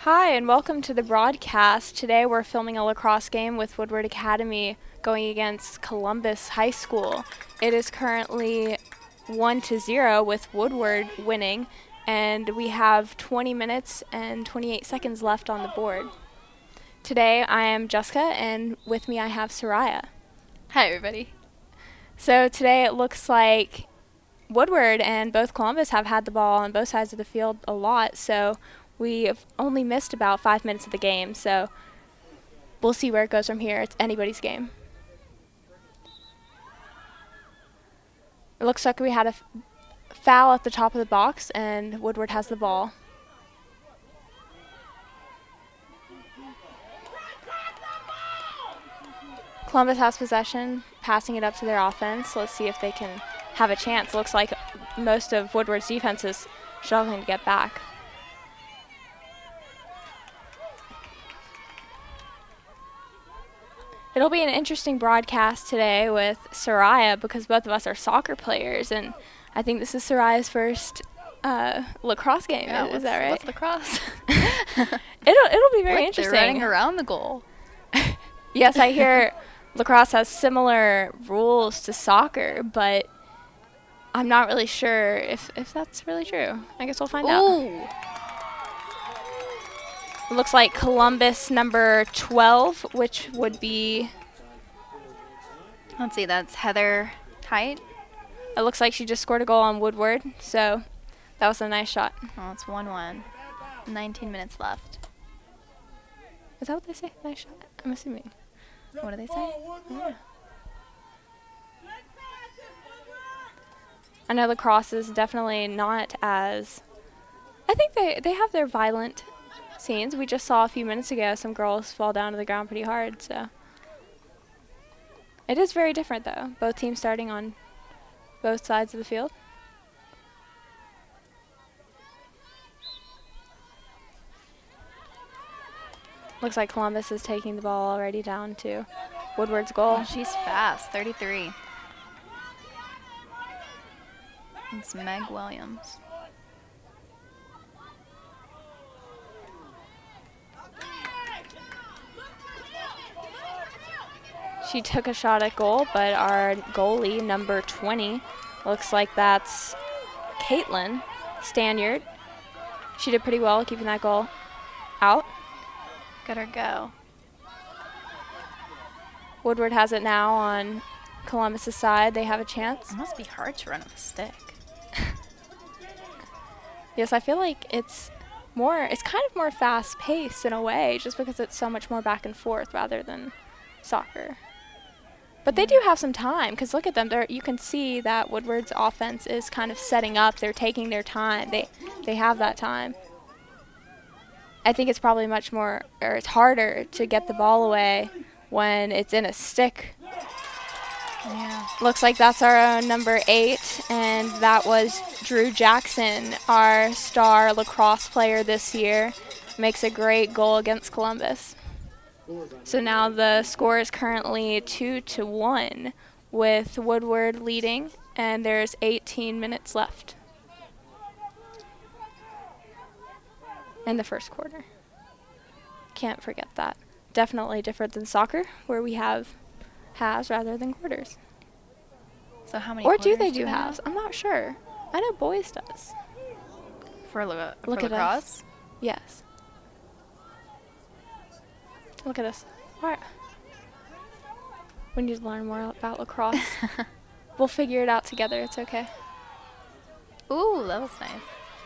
Hi, and welcome to the broadcast. Today we're filming a lacrosse game with Woodward Academy going against Columbus High School. It is currently 1-0 with Woodward winning, and we have 20 minutes and 28 seconds left on the board. Today I am Jessica, and with me I have Soraya. Hi, everybody. So today it looks like Woodward and both Columbus have had the ball on both sides of the field a lot, so we've only missed about 5 minutes of the game, so we'll see where it goes from here. It's anybody's game. It looks like we had a foul at the top of the box, and Woodward has the ball. Columbus has possession, passing it up to their offense. Let's see if they can have a chance. Looks like most of Woodward's defense is struggling to get back. It'll be an interesting broadcast today with Soraya because both of us are soccer players, and I think this is Soraya's first lacrosse game. Yeah, is that right? What's lacrosse? It'll be very Look, interesting. they're running around the goal. Yes, I hear lacrosse has similar rules to soccer, but I'm not really sure if that's really true. I guess we'll find out. It looks like Columbus number 12, which would be... Let's see, that's Heather Height. It looks like she just scored a goal on Woodward, so that was a nice shot. Oh, it's 1-1. 19 minutes left. Is that what they say? Nice shot? I'm assuming. What do they say? Yeah. I know lacrosse is definitely not as... I think they have their violent scenes. We just saw a few minutes ago some girls fall down to the ground pretty hard, so... It is very different, though. Both teams starting on both sides of the field. Looks like Columbus is taking the ball already down to Woodward's goal. Oh, she's fast, 33. It's Meg Williams. She took a shot at goal, but our goalie, number 20, looks like that's Caitlin Stanyard. She did pretty well keeping that goal out. Good her go. Woodward has it now on Columbus's side. They have a chance. It must be hard to run with a stick. Yes, I feel like it's kind of more fast-paced in a way, just because it's so much more back and forth rather than soccer. But they do have some time, because look at them. You can see that Woodward's offense is kind of setting up. They're taking their time. They have that time. I think it's probably it's harder to get the ball away when it's in a stick. Yeah. Looks like that's our own number 8, and that was Drew Jackson, our star lacrosse player this year. Makes a great goal against Columbus. So now the score is currently 2-1 with Woodward leading, and there's 18 minutes left in the first quarter. Can't forget that. Definitely different than soccer, where we have halves rather than quarters. So how many Or quarters do they do have? halves? I'm not sure. I know boys does. For Look at lacrosse? us. Yes. Look at us. All right. We need to learn more about lacrosse. We'll figure it out together. It's okay. Ooh, that was nice.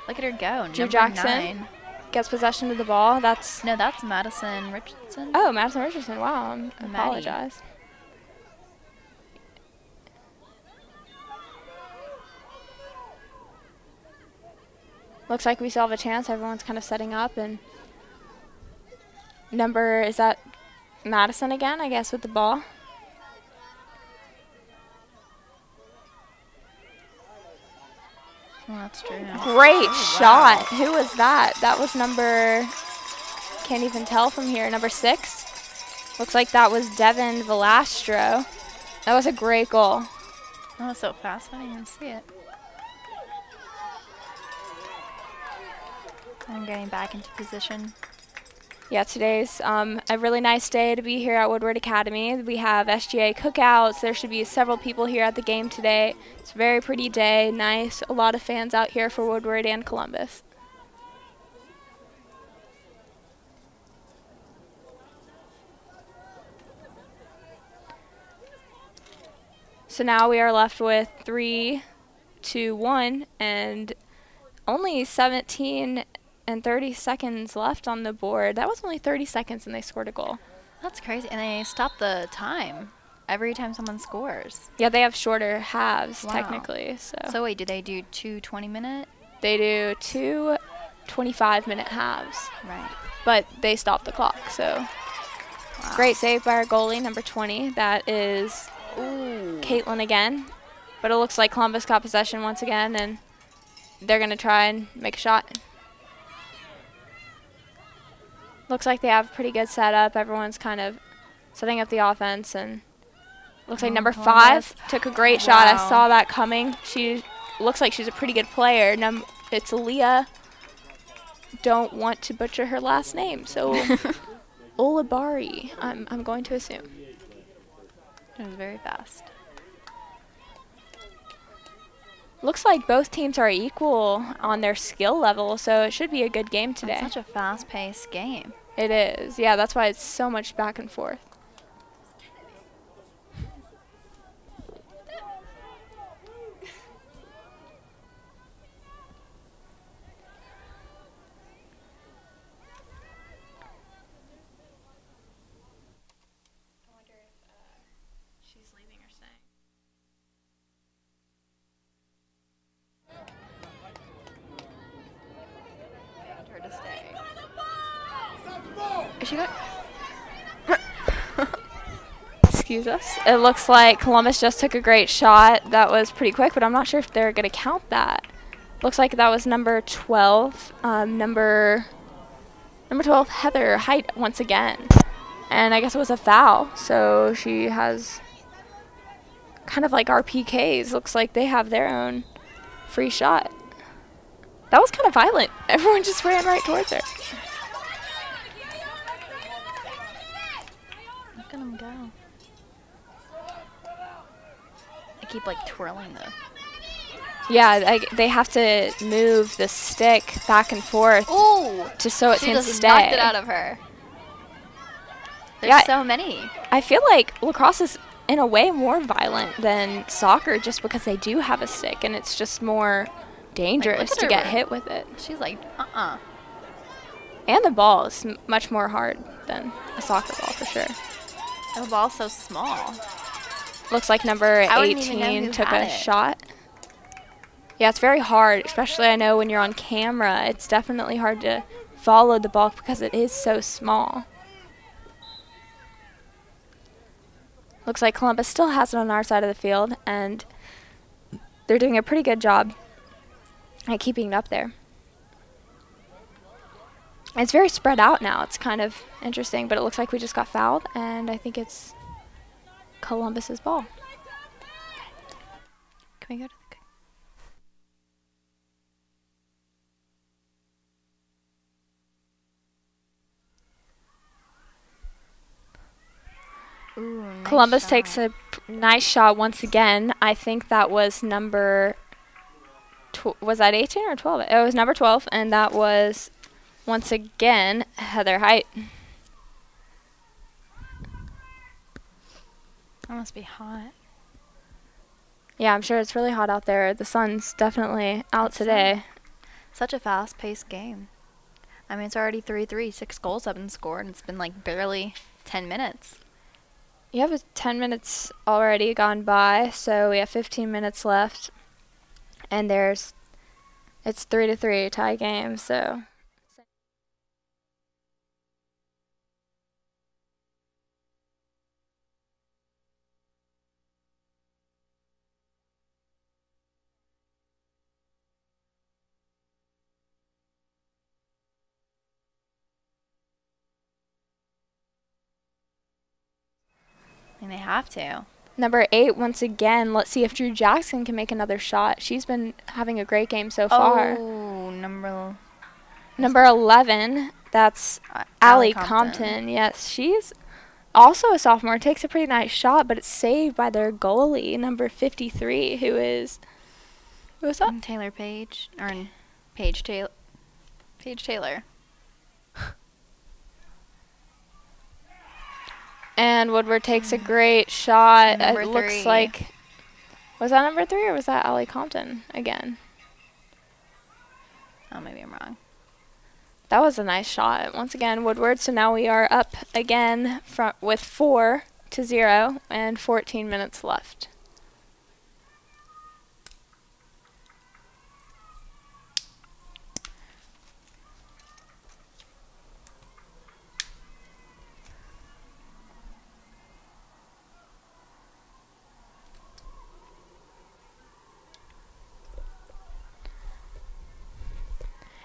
Look at her go. Drew Number Jackson 9. gets possession of the ball. No, that's Madison Richardson. Oh, Madison Richardson. Wow, I Maddie. apologize. Looks like we still have a chance. Everyone's kind of setting up, and is that Madison again, I guess, with the ball? Well, that's true. Great shot. Wow. Who was that? That was can't even tell from here, number 6. Looks like that was Devin Velastro. That was a great goal. That was so fast, I didn't even see it. I'm getting back into position. Yeah, today's a really nice day to be here at Woodward Academy. We have SGA cookouts. There should be several people here at the game today. It's a very pretty day, nice. A lot of fans out here for Woodward and Columbus. So now we are left with 3, 2, 1, and only 17 and 30 seconds left on the board. That was only 30 seconds and they scored a goal. That's crazy. And they stop the time every time someone scores. Yeah, they have shorter halves, Wow. technically. So wait, do they do 2 20-minute? They do 2 25-minute halves. Right. But they stop the clock, so. Wow. Great save by our goalie, number 20. That is Caitlin again. But it looks like Columbus got possession once again, and they're going to try and make a shot. Looks like they have a pretty good setup. Everyone's kind of setting up the offense, and looks like number 5 took a great shot. I saw that coming. She looks like she's a pretty good player. It's Aaliyah. Don't want to butcher her last name, so Olabari, I'm going to assume. It was very fast. Looks like both teams are equal on their skill level, so it should be a good game today. It's such a fast-paced game. It is. Yeah, that's why it's so much back and forth. I wonder if she's leaving or staying. Her to stay. Is she going? Excuse us. It looks like Columbus just took a great shot. That was pretty quick, but I'm not sure if they're going to count that. Looks like that was number 12. Number 12, Heather Height once again. And I guess it was a foul, so she has kind of like our PKs. Looks like they have their own free shot. That was kind of violent. Everyone just ran right towards her. Look at them go. I keep like twirling the. Yeah, they have to move the stick back and forth so it she can just stay. knocked it out of her. There's so many. I feel like lacrosse is in a way more violent than soccer just because they do have a stick and it's just more dangerous to get hit with it. She's like, And the ball is much more hard than a soccer ball for sure. The ball's so small. Looks like number 18 took a shot. Yeah, it's very hard, especially I know when you're on camera. It's definitely hard to follow the ball because it is so small. Looks like Columbus still has it on our side of the field, and they're doing a pretty good job at keeping it up there. It's very spread out now. It's kind of interesting, but it looks like we just got fouled, and I think it's Columbus's ball. Can we go to the... Ooh, nice Columbus shot. takes a nice shot once again. I think that was number... was that 18 or 12? It was number 12, and that was, once again, Heather Height. That must be hot. Yeah, I'm sure it's really hot out there. The sun's definitely out today. Such a fast-paced game. I mean, it's already 3-3. 6 goals have been scored, and it's been like barely 10 minutes. You have 10 minutes already gone by, so we have 15 minutes left. And it's 3-3 tie game, so. And they have to. Number 8, once again, let's see if Drew Jackson can make another shot. She's been having a great game so far. Oh, number Number 11, That's Allie Allie Compton. Compton. Yes, she's also a sophomore. Takes a pretty nice shot, but it's saved by their goalie, number 53, who is that? Taylor Page, or Paige Taylor. Paige Taylor. And Woodward takes a great shot. Number It looks 3. like, was that number 3 or was that Allie Compton again? Oh, maybe I'm wrong. That was a nice shot. Once again, Woodward. So now we are up again with 4-0 and 14 minutes left.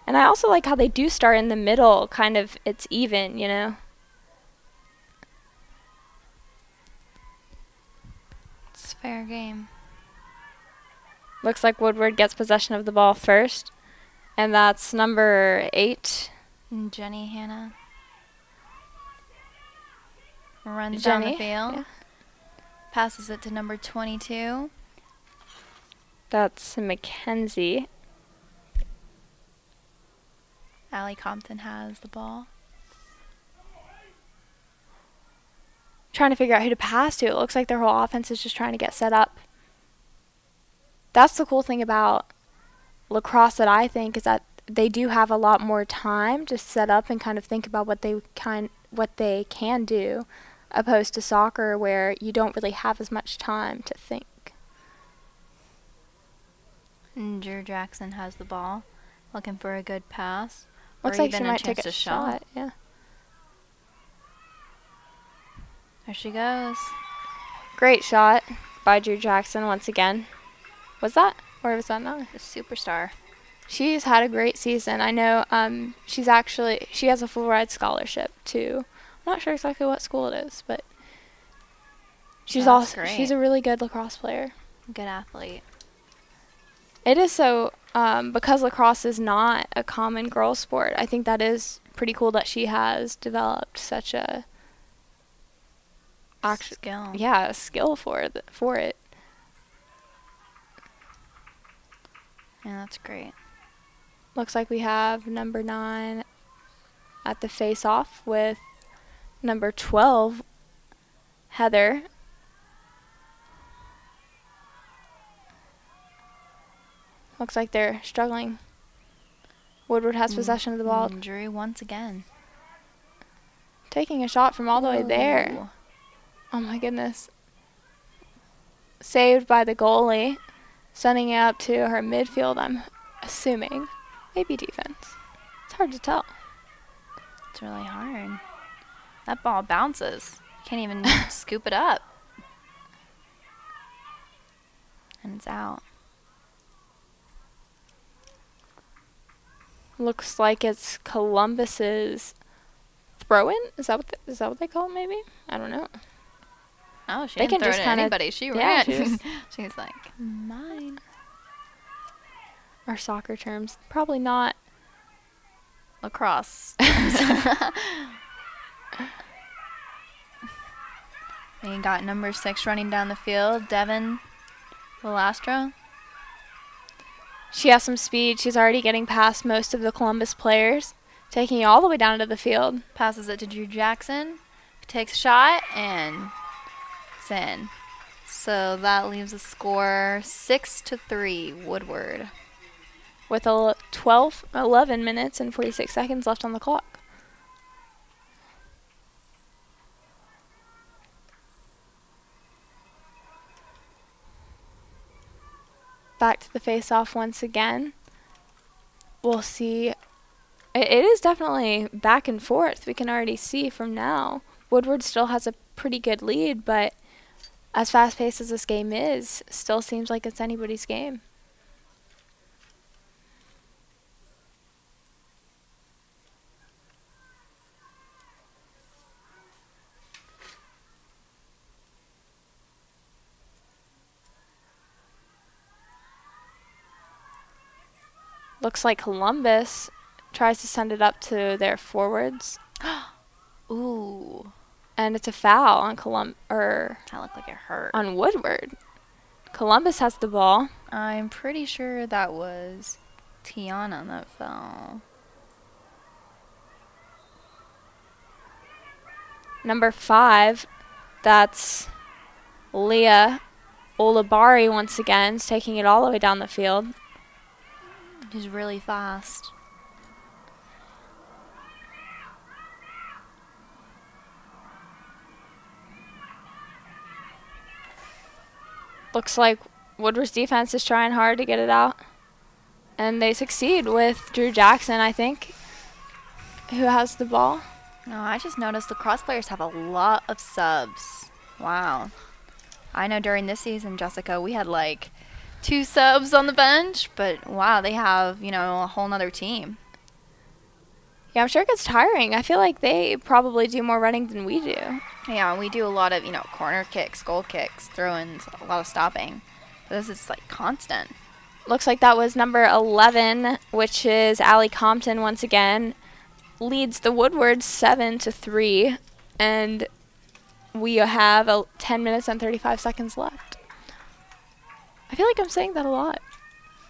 And I also like how they do start in the middle, kind of, it's even, you know? It's fair game. Looks like Woodward gets possession of the ball first, and that's number 8. Jenny Hannah. Runs Jenny, down the field. yeah. Passes it to number 22. That's Mackenzie. Allie Compton has the ball. Trying to figure out who to pass to. It looks like their whole offense is just trying to get set up. That's the cool thing about lacrosse that I think is that they do have a lot more time to set up and kind of think about what they can do, opposed to soccer where you don't really have as much time to think. And Drew Jackson has the ball, looking for a good pass. Looks or like she even might chance take a to shot. Yeah. There she goes. Great shot by Drew Jackson once again. Was that? Or was that not? The superstar. She's had a great season. I know she has a full ride scholarship too. I'm not sure exactly what school it is, but she's a really good lacrosse player. Good athlete. It is so because lacrosse is not a common girls sport. I think that is pretty cool that she has developed such a skill. Yeah, a skill for it. Yeah, that's great. Looks like we have number 9 at the face-off with number 12, Heather. Looks like they're struggling. Woodward has possession of the ball. Injury once again. Taking a shot from all the way there. Oh my goodness. Saved by the goalie. Sending it out to her midfield, I'm assuming. Maybe defense. It's hard to tell. It's really hard. That ball bounces. Can't even scoop it up. And it's out. Looks like it's Columbus's throw-in. Is that what they call it? Maybe, I don't know. Oh, she didn't throw it at anybody. She ran. She's like, mine. Our soccer terms, probably not. Lacrosse. We got number 6 running down the field, Devin Velastro. She has some speed. She's already getting past most of the Columbus players, taking it all the way down to the field. Passes it to Drew Jackson, takes a shot, and it's in. So that leaves a score 6-3, Woodward. With 11 minutes and 46 seconds left on the clock. Back to the face-off once again. We'll see. It is definitely back and forth. We can already see from now. Woodward still has a pretty good lead, but as fast-paced as this game is, still seems like it's anybody's game. Looks like Columbus tries to send it up to their forwards. Ooh. And it's a foul on That looked like it hurt. on Woodward. Columbus has the ball. I'm pretty sure that was Tiana that fell. Number 5, that's Leah Olabari once again, is taking it all the way down the field. She's really fast. Looks like Woodward's defense is trying hard to get it out. And they succeed with Drew Jackson, I think, who has the ball. No, I just noticed lacrosse players have a lot of subs. Wow. I know during this season, Jessica, we had like 2 subs on the bench, but wow, they have, a whole nother team. Yeah, I'm sure it gets tiring. I feel like they probably do more running than we do. Yeah, we do a lot of, corner kicks, goal kicks, throw-ins, a lot of stopping. But this is like constant. Looks like that was number 11, which is Allie Compton once again. Leads the Woodwards 7-3, and we have 10 minutes and 35 seconds left. I feel like I'm saying that a lot.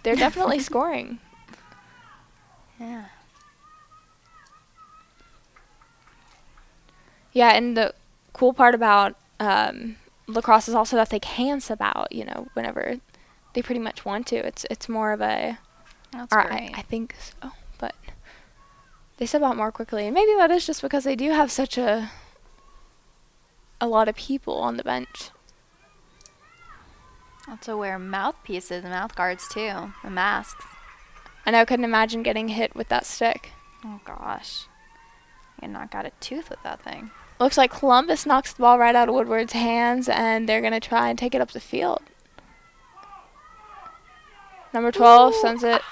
They're definitely scoring. Yeah. Yeah, and the cool part about lacrosse is also that they can sub out, whenever they pretty much want to. It's more of a... That's great. I think so, but they sub out more quickly. And maybe that is just because they do have such a lot of people on the bench. Also wear mouthpieces and mouth guards too, the masks. I know, I couldn't imagine getting hit with that stick. Oh gosh. You knock out a tooth with that thing. Looks like Columbus knocks the ball right out of Woodward's hands, and they're going to try and take it up the field. Number 12 sends it,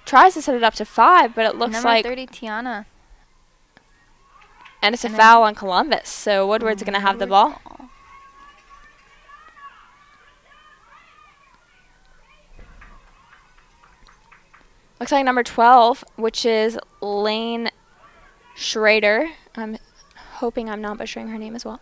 tries to set it up to 5, but it looks Number like... Number 30, Tiana. And it's a foul on Columbus, so Woodward's going to have the ball. Looks like number 12, which is Lane Schrader. I'm hoping I'm not butchering her name as well.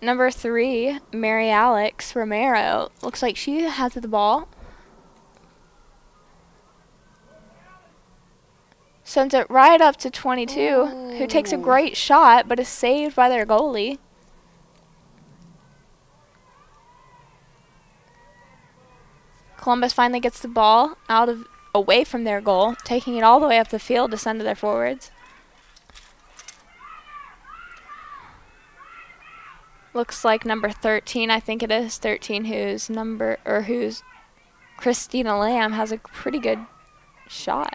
Number 3, Mary Alex Romero. Looks like she has the ball. Sends it right up to 22, who takes a great shot, but is saved by their goalie. Columbus finally gets the ball away from their goal, taking it all the way up the field to send to their forwards. Looks like number 13, I think it is 13, who's Christina Lamb, has a pretty good shot.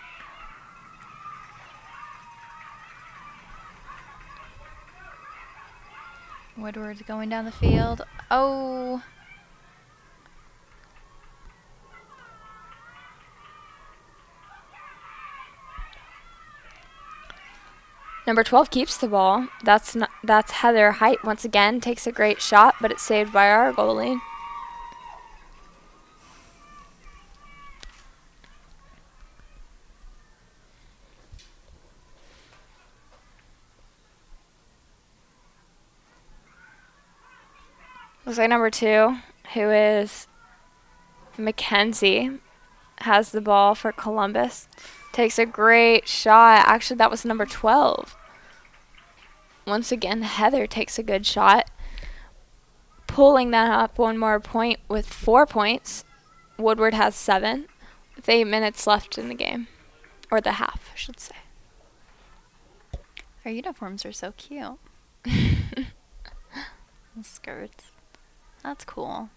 Woodward's going down the field. Oh. Number 12 keeps the ball. That's Heather Height once again, takes a great shot, but it's saved by our goalie. Looks like number 2, who is Mackenzie, has the ball for Columbus. Takes a great shot. Actually, that was number 12. Once again, Heather takes a good shot. Pulling that up one more point with 4 points. Woodward has 7 with 8 minutes left in the game. Or the half, I should say. Our uniforms are so cute. Skirts. That's cool.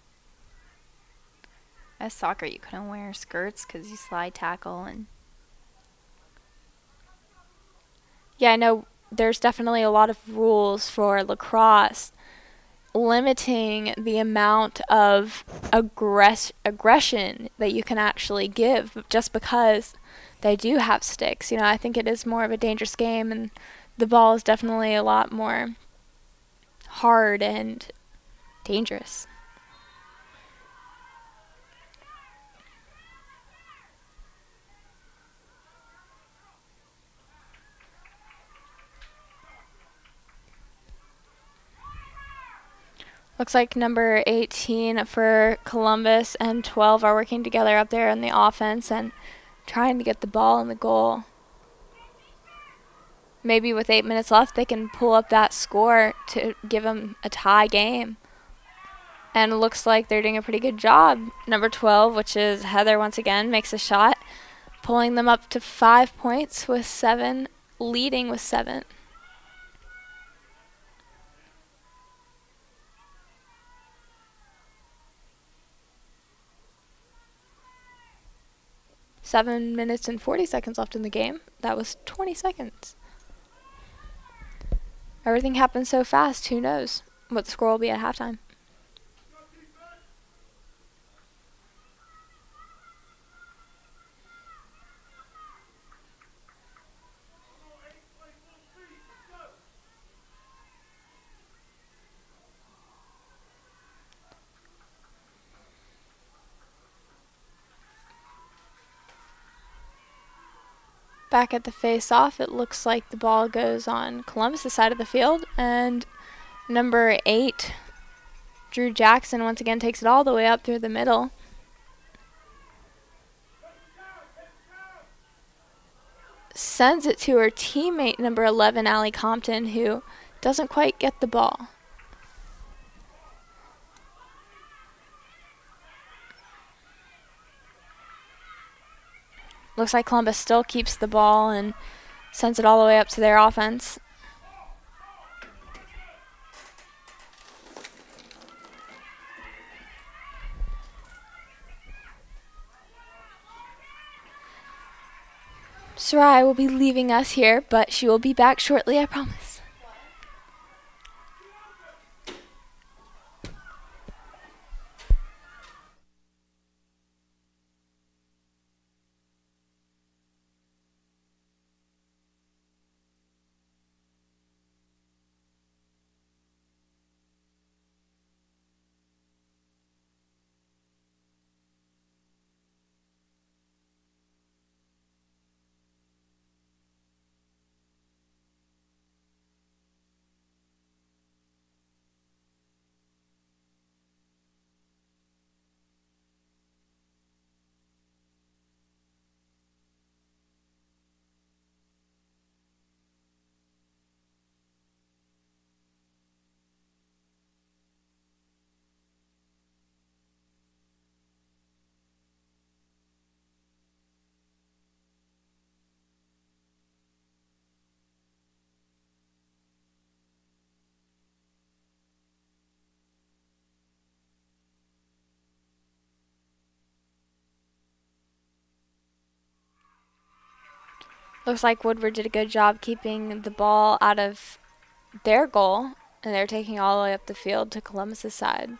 As soccer, you couldn't wear skirts because you slide tackle and... Yeah, I know there's definitely a lot of rules for lacrosse. limiting the amount of aggression that you can actually give just because they do have sticks. I think it is more of a dangerous game, and the ball is definitely a lot more hard and dangerous. Looks like number 18 for Columbus and 12 are working together up there in the offense and trying to get the ball in the goal. Maybe with 8 minutes left, they can pull up that score to give them a tie game. And it looks like they're doing a pretty good job. Number 12, which is Heather once again, makes a shot, pulling them up to 5 points with 7, leading with 7. Seven minutes and 40 seconds left in the game. That was 20 seconds. Everything happened so fast, who knows what the score will be at halftime. Back at the face-off, it looks like the ball goes on Columbus' side of the field, and number 8, Drew Jackson, once again takes it all the way up through the middle. Sends it to her teammate, number 11, Allie Compton, who doesn't quite get the ball. Looks like Columbus still keeps the ball and sends it all the way up to their offense. Sarai will be leaving us here, but she will be back shortly, I promise. Looks like Woodward did a good job keeping the ball out of their goal, and they're taking all the way up the field to Columbus' side.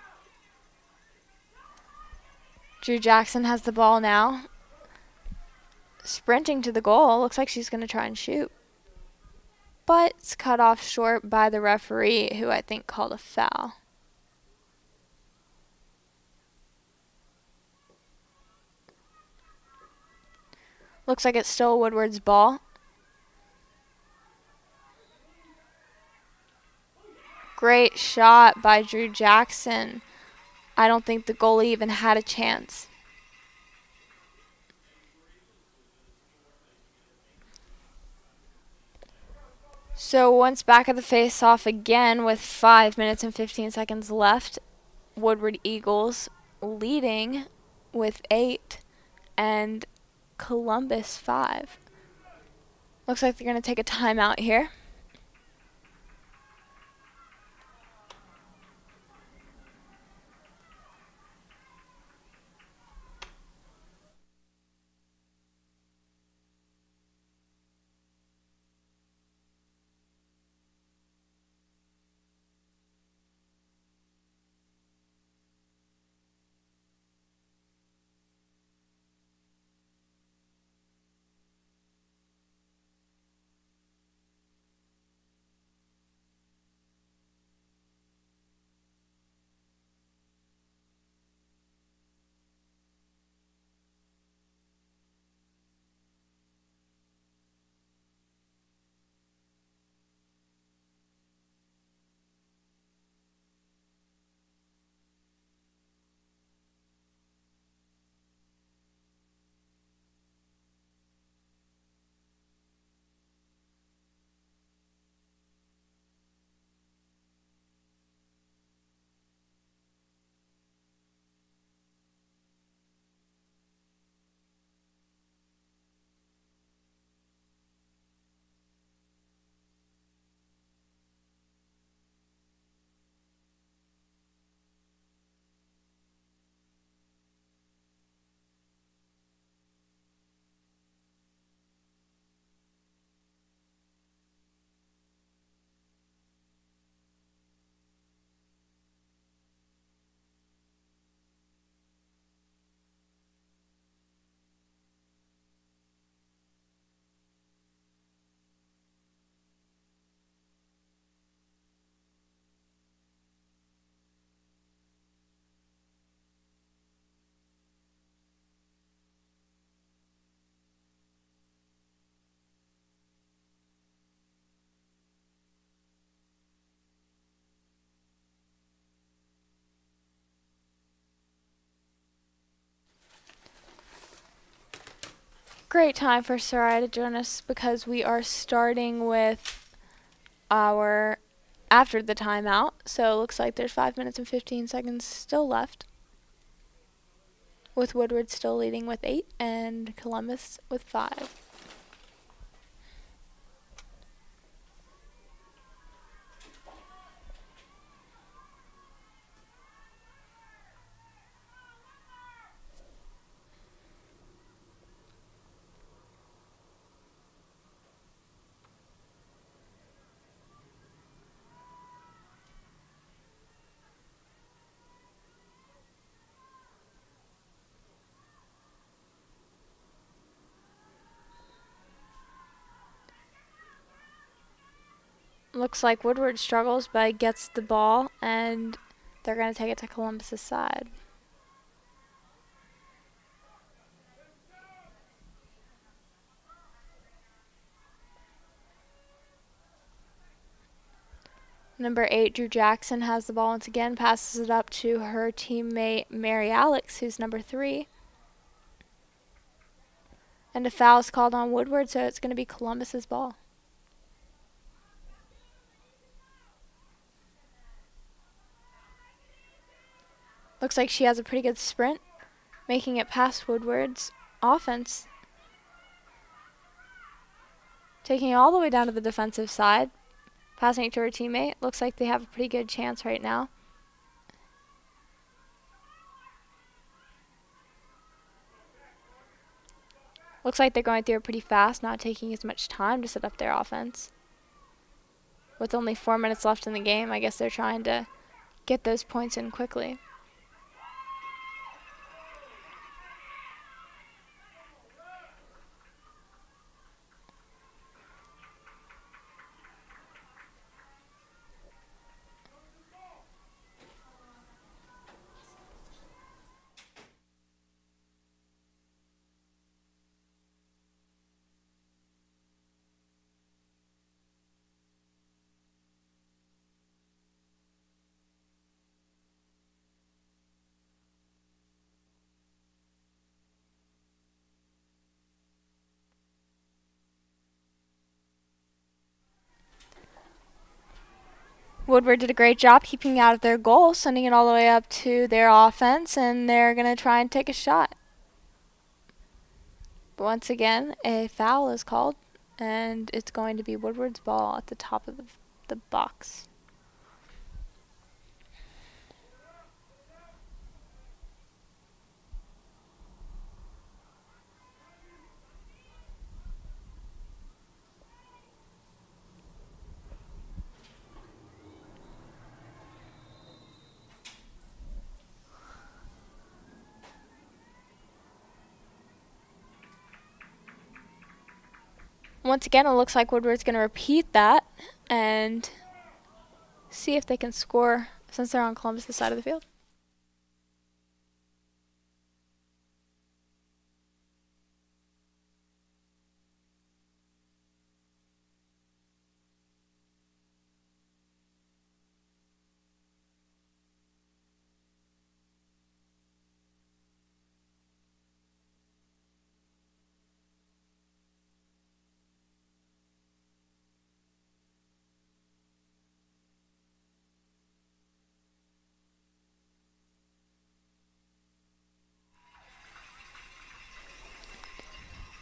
Drew Jackson has the ball now. Sprinting to the goal. Looks like she's going to try and shoot. But it's cut off short by the referee, who I think called a foul. Looks like it's still Woodward's ball. Great shot by Drew Jackson. I don't think the goalie even had a chance. So once back at the face-off again with 5 minutes and 15 seconds left, Woodward Eagles leading with 8 and Columbus 5. Looks like they're going to take a timeout here. great time for Sarai to join us because we are starting with our after the timeout. So it looks like there's 5 minutes and 15 seconds still left, with Woodward still leading with 8 and Columbus with 5. Looks like Woodward struggles but gets the ball, and they're going to take it to Columbus's side. Number 8, Drew Jackson, has the ball once again, passes it up to her teammate Mary Alex, who's number 3. And a foul is called on Woodward, so it's going to be Columbus's ball. Looks like she has a pretty good sprint, making it past Woodward's offense. Taking it all the way down to the defensive side, passing it to her teammate. Looks like they have a pretty good chance right now. Looks like they're going through it pretty fast, not taking as much time to set up their offense. With only 4 minutes left in the game, I guess they're trying to get those points in quickly. Woodward did a great job keeping out of their goal, sending it all the way up to their offense, and they're going to try and take a shot. But once again, a foul is called, and it's going to be Woodward's ball at the top of the box. Once again, it looks like Woodward's going to repeat that and see if they can score since they're on Columbus' side of the field.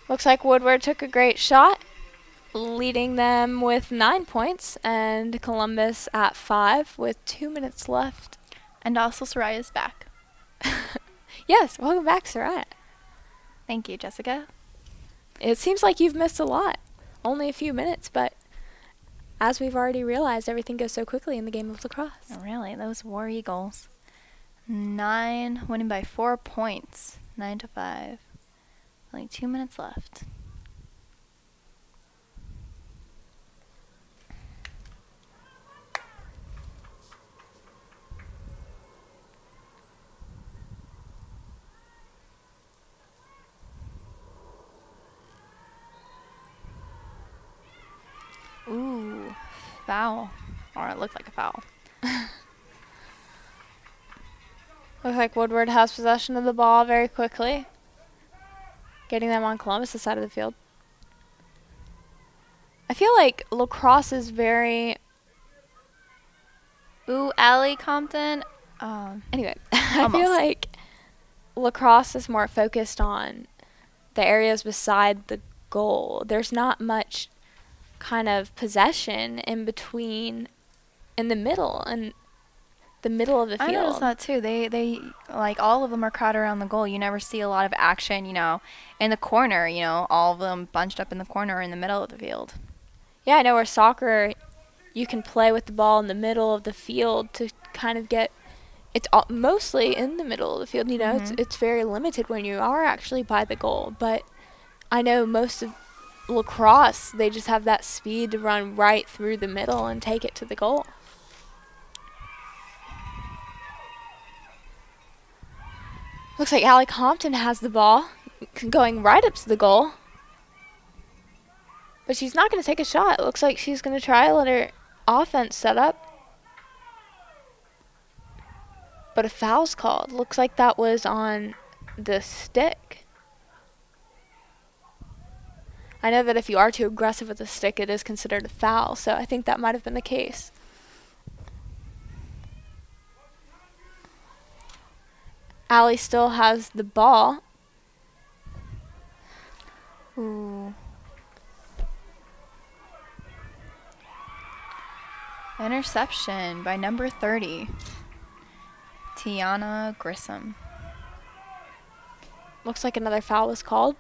Looks like Woodward took a great shot, leading them with 9 points, and Columbus at 5 with 2 minutes left. And also Soraya's back. Yes, welcome back, Soraya. Thank you, Jessica. It seems like you've missed a lot. Only a few minutes, but as we've already realized, everything goes so quickly in the game of lacrosse. Oh, really, those War Eagles. 9, winning by 4 points. 9-5. Only 2 minutes left. Ooh, foul. Or it looked like a foul. Looks like Woodward has possession of the ball very quickly. getting them on Columbus' side of the field. I feel like lacrosse is very... Ooh, Allie Compton. Anyway, I feel Almost. like lacrosse is more focused on the areas beside the goal. There's not much kind of possession in between, in the middle, and the middle of the I noticed field. that too. They like all of them are crowded around the goal. You never see a lot of action, in the corner. All of them bunched up in the corner or in the middle of the field. Yeah, I know where soccer, you can play with the ball in the middle of the field to kind of get. It's mostly in the middle of the field. It's very limited when you are actually by the goal. But I know most of lacrosse, they just have that speed to run right through the middle and take it to the goal. Looks like Allie Compton has the ball, going right up to the goal. But she's not going to take a shot. It looks like she's going to try to let her offense set up. But a foul's called. Looks like that was on the stick. I know that if you are too aggressive with the stick, it is considered a foul. So I think that might have been the case. Allie still has the ball. Ooh. Interception by number 30, Tiana Grissom. Looks like another foul was called.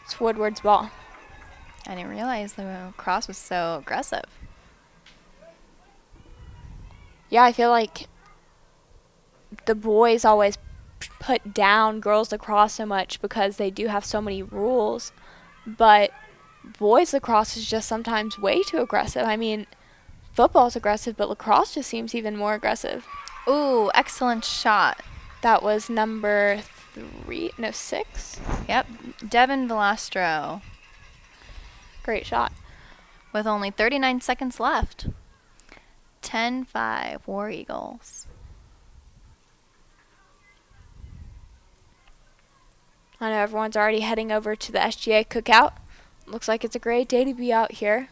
It's Woodward's ball. I didn't realize the lacrosse was so aggressive. Yeah, I feel like the boys always put down girls lacrosse so much because they do have so many rules. But boys lacrosse is just sometimes way too aggressive. I mean, football's aggressive, but lacrosse just seems even more aggressive. Ooh, excellent shot. That was number 6. Yep, Devin Velastro. Great shot. With only 39 seconds left. 10-5 War Eagles. I know everyone's already heading over to the SGA cookout. Looks like it's a great day to be out here.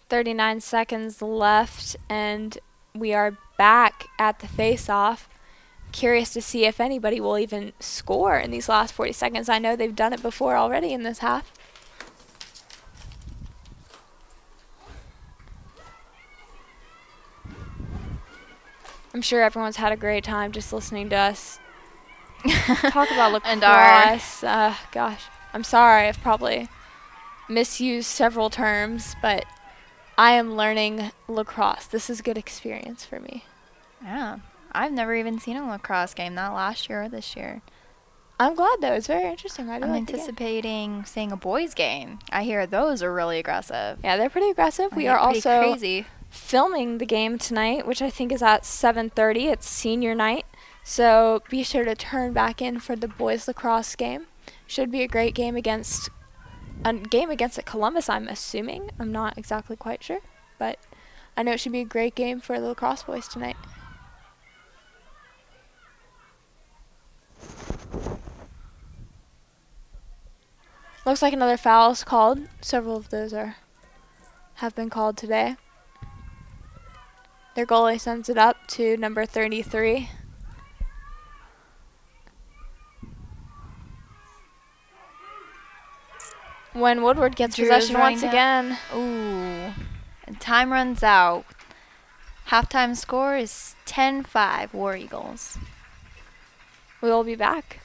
"39 seconds left, and we are back at the face-off. Curious to see if anybody will even score in these last 40 seconds. I know they've done it before already in this half. I'm sure everyone's had a great time just listening to us talk about lacrosse. Gosh, I'm sorry. I've probably misused several terms, but I am learning lacrosse. This is a good experience for me. Yeah, I've never even seen a lacrosse game, not last year or this year. I'm glad, though. It's very interesting. I'm anticipating seeing a boys' game. I hear those are really aggressive. Yeah, they're pretty aggressive. We are pretty also crazy. filming the game tonight, which I think is at 7:30. It's senior night, so be sure to turn back in for the boys lacrosse game. Should be a great game against Columbus, I'm assuming. I'm not exactly quite sure, but I know it should be a great game for the lacrosse boys tonight. Looks like another foul is called. Several of those have been called today. Their goalie sends it up to number 33. When Woodward gets possession once again. Ooh. And time runs out. Halftime score is 10-5 War Eagles. We will be back.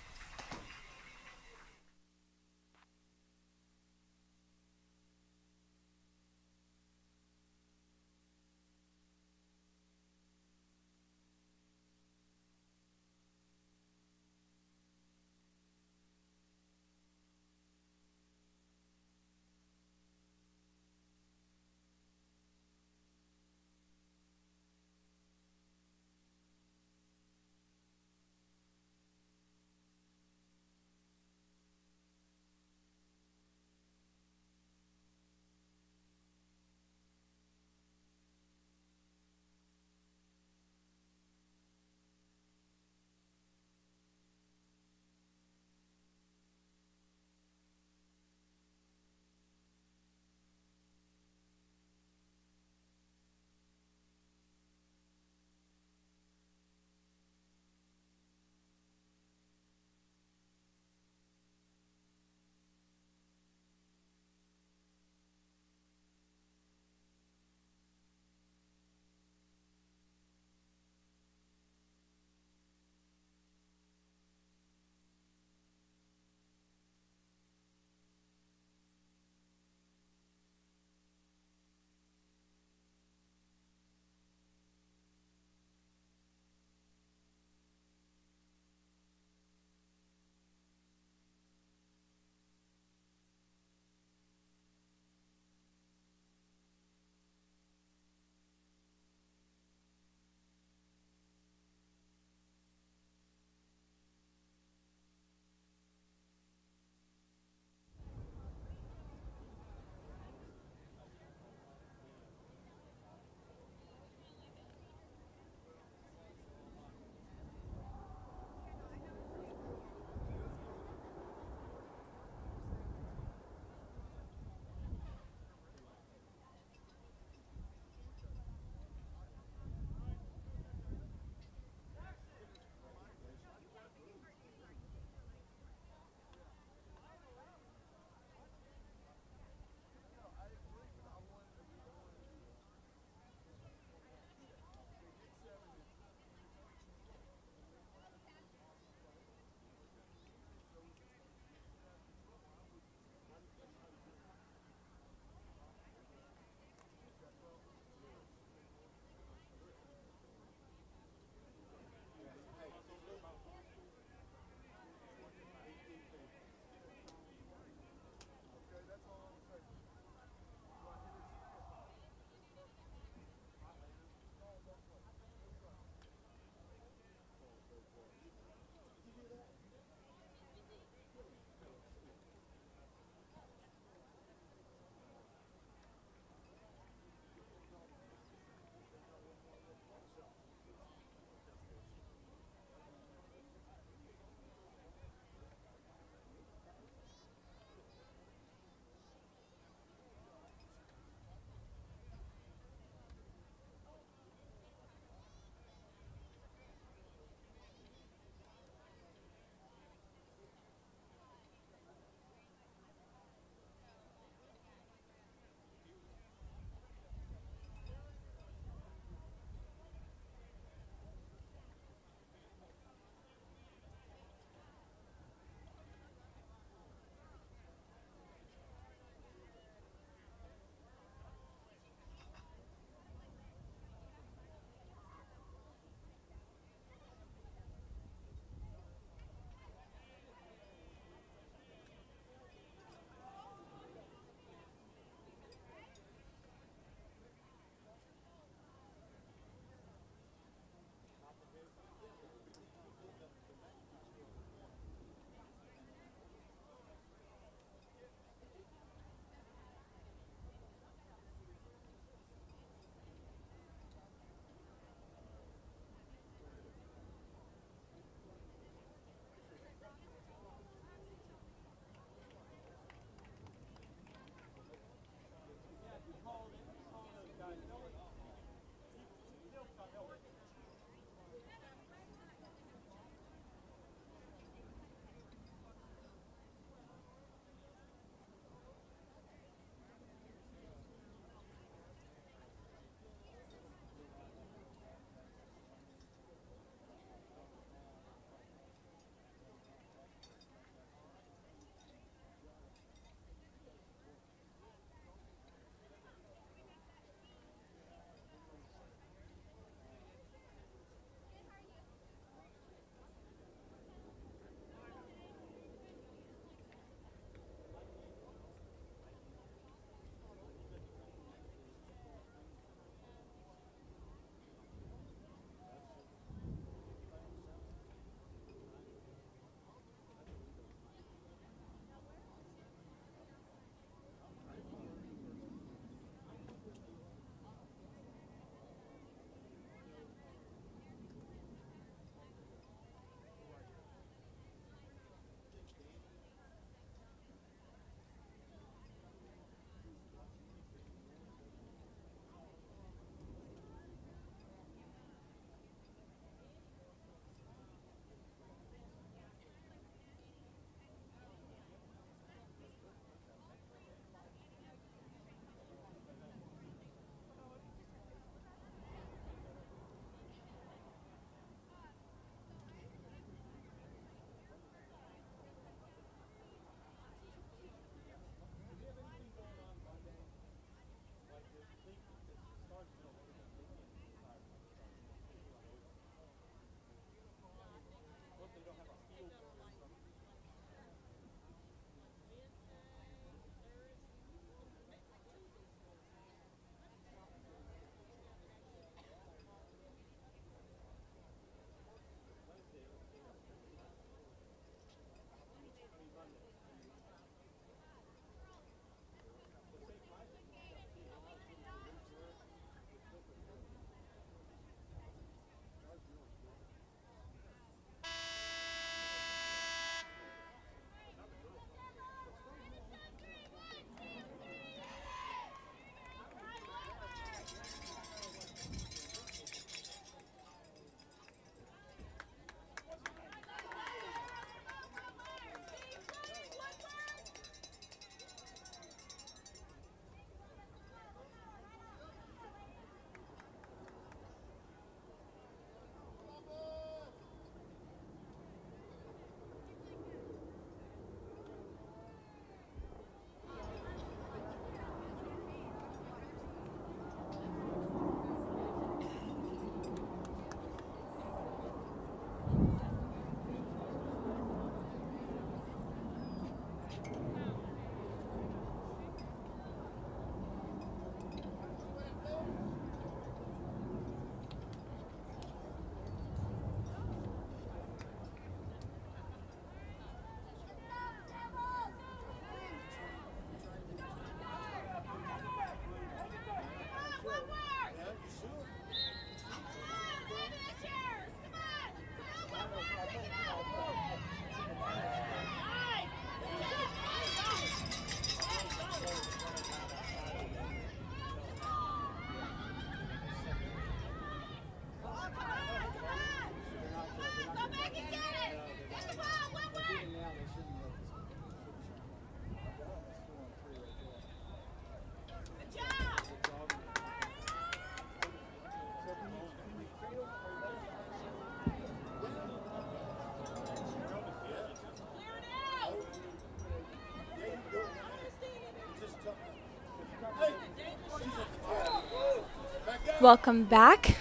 Welcome back.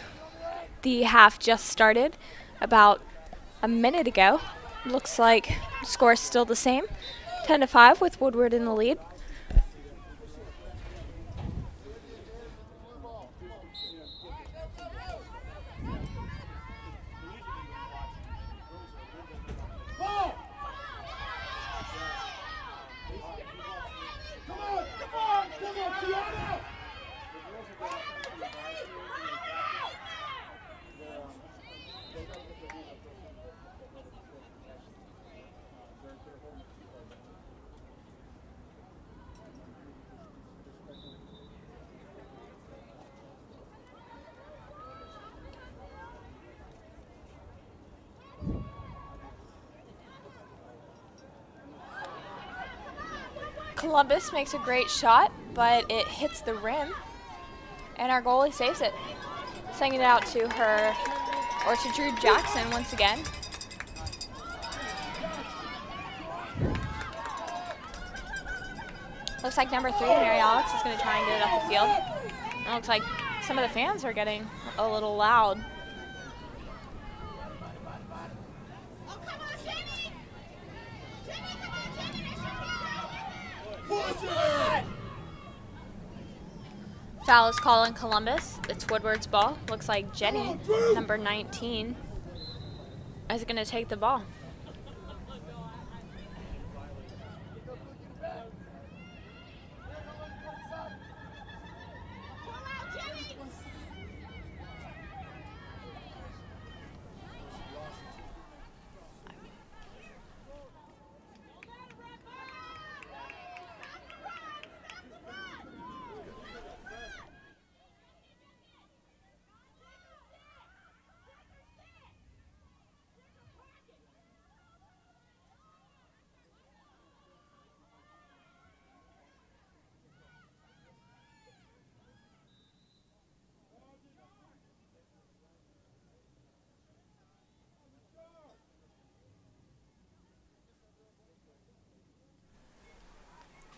The half just started about a minute ago. Looks like the score is still the same, 10-5 with Woodward in the lead. Columbus makes a great shot, but it hits the rim, and our goalie saves it, sending it out to her, or to Drew Jackson once again. Looks like number 3, Mary Alex, is going to try and get it up the field. It looks like some of the fans are getting a little loud. Foul is called on Columbus. It's Woodward's ball. Looks like Jenny, number 19, is going to take the ball.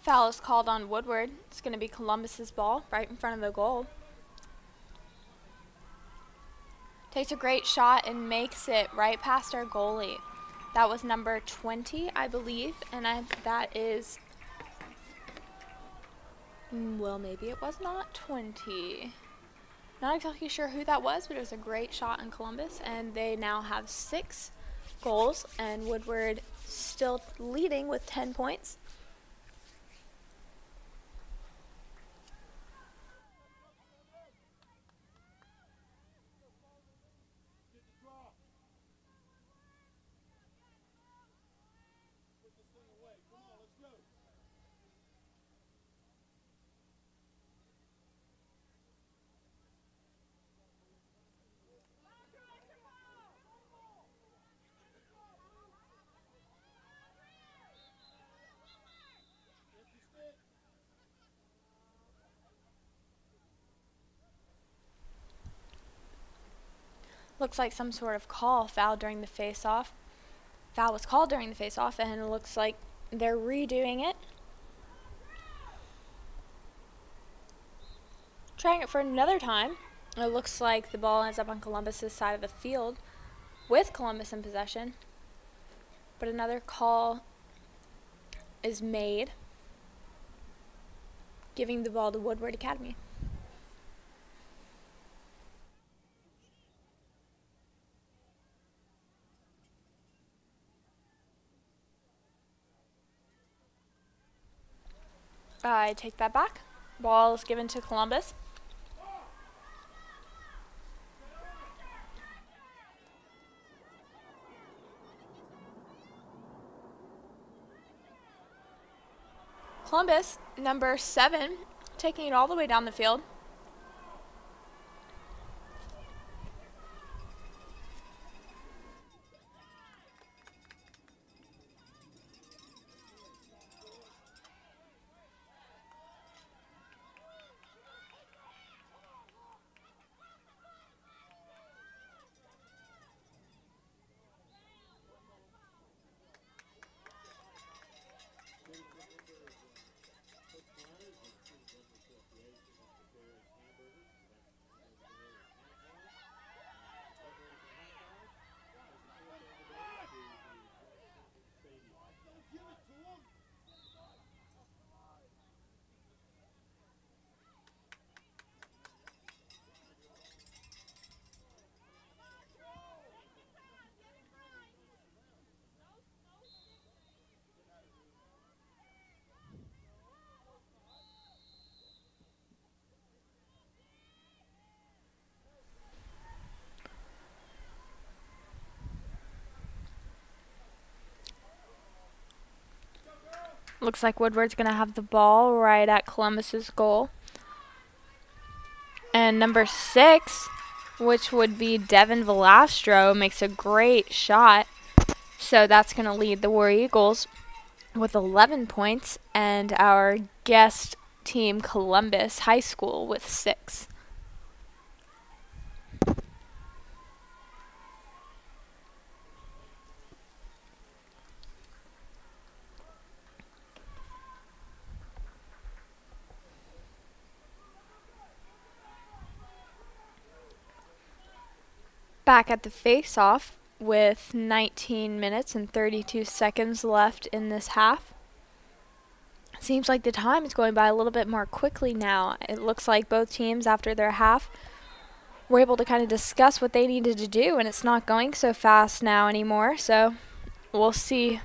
Foul is called on Woodward. It's going to be Columbus's ball right in front of the goal. Takes a great shot and makes it right past our goalie. That was number 20, I believe, and that is, well, maybe it was not 20. Not exactly sure who that was, but it was a great shot in Columbus, and they now have 6 goals, and Woodward still leading with 10 points. Looks like some sort of foul during the face-off. Foul was called during the face-off, and it looks like they're redoing it. Trying it for another time. It looks like the ball ends up on Columbus's side of the field with Columbus in possession. But another call is made, giving the ball to Woodward Academy. I take that back. Ball is given to Columbus. Columbus, number 7, taking it all the way down the field. Looks like Woodward's going to have the ball right at Columbus's goal. And number 6, which would be Devin Velastro, makes a great shot. So that's going to lead the War Eagles with 11 points, and our guest team, Columbus High School, with 6. Back at the face-off with 19 minutes and 32 seconds left in this half. Seems like the time is going by a little bit more quickly now. It looks like both teams, after their half, were able to kind of discuss what they needed to do, and it's not going so fast now anymore. So we'll see